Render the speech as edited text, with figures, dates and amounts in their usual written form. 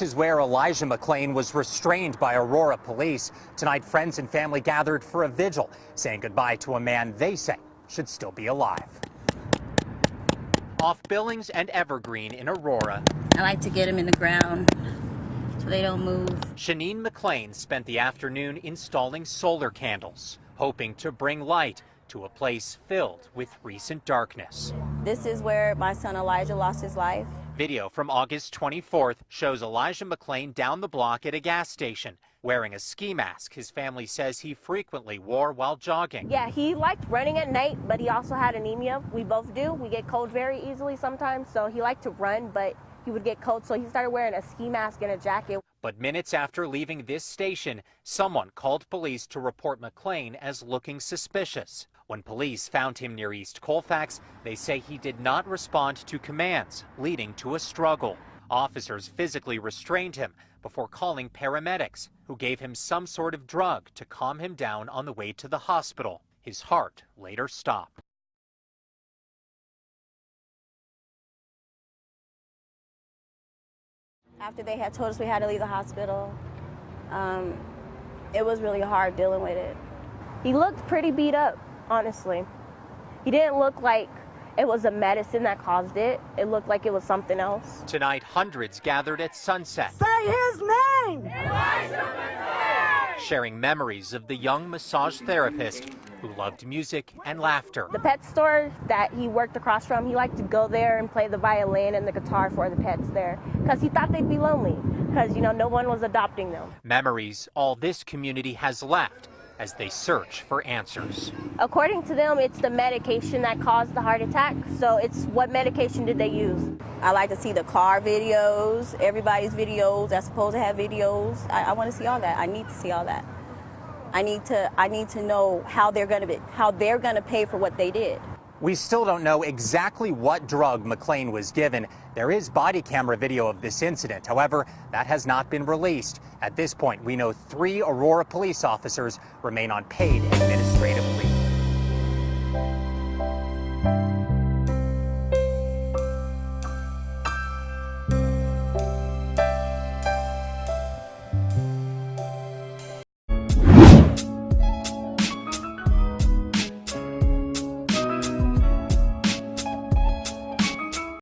is where Elijah McClain was restrained by Aurora police. Tonight, friends and family gathered for a vigil, saying goodbye to a man they say should still be alive. Off Billings and Evergreen in Aurora. I like to get them in the ground so they don't move. Shanine McClain spent the afternoon installing solar candles, hoping to bring light to a place filled with recent darkness. This is where my son Elijah lost his life. Video from August 24th shows Elijah McClain down the block at a gas station, wearing a ski mask his family says he frequently wore while jogging. Yeah, he liked running at night, but he also had anemia. We both do. We get cold very easily sometimes, so he liked to run, but he would get cold, so he started wearing a ski mask and a jacket. But minutes after leaving this station, someone called police to report McClain as looking suspicious. When police found him near East Colfax, they say he did not respond to commands, leading to a struggle. Officers physically restrained him before calling paramedics, who gave him some sort of drug to calm him down on the way to the hospital. His heart later stopped. After they had told us we had to leave the hospital, it was really hard dealing with it. He looked pretty beat up, honestly. He didn't look like it was a medicine that caused it. It looked like it was something else. Tonight, hundreds gathered at sunset. Say his name! Sharing memories of the young massage therapist who loved music and laughter. The pet store that he worked across from, he liked to go there and play the violin and the guitar for the pets there because he thought they'd be lonely because, no one was adopting them. Memories all this community has left as they search for answers. According to them, it's the medication that caused the heart attack. So it's what medication did they use? I like to see the car videos, everybody's videos that's supposed to have videos. I want to see all that. I need to see all that. I need to know how they're going to pay for what they did. We still don't know exactly what drug McClain was given. There is body camera video of this incident. However, that has not been released. At this point, we know 3 Aurora police officers remain on paid administrative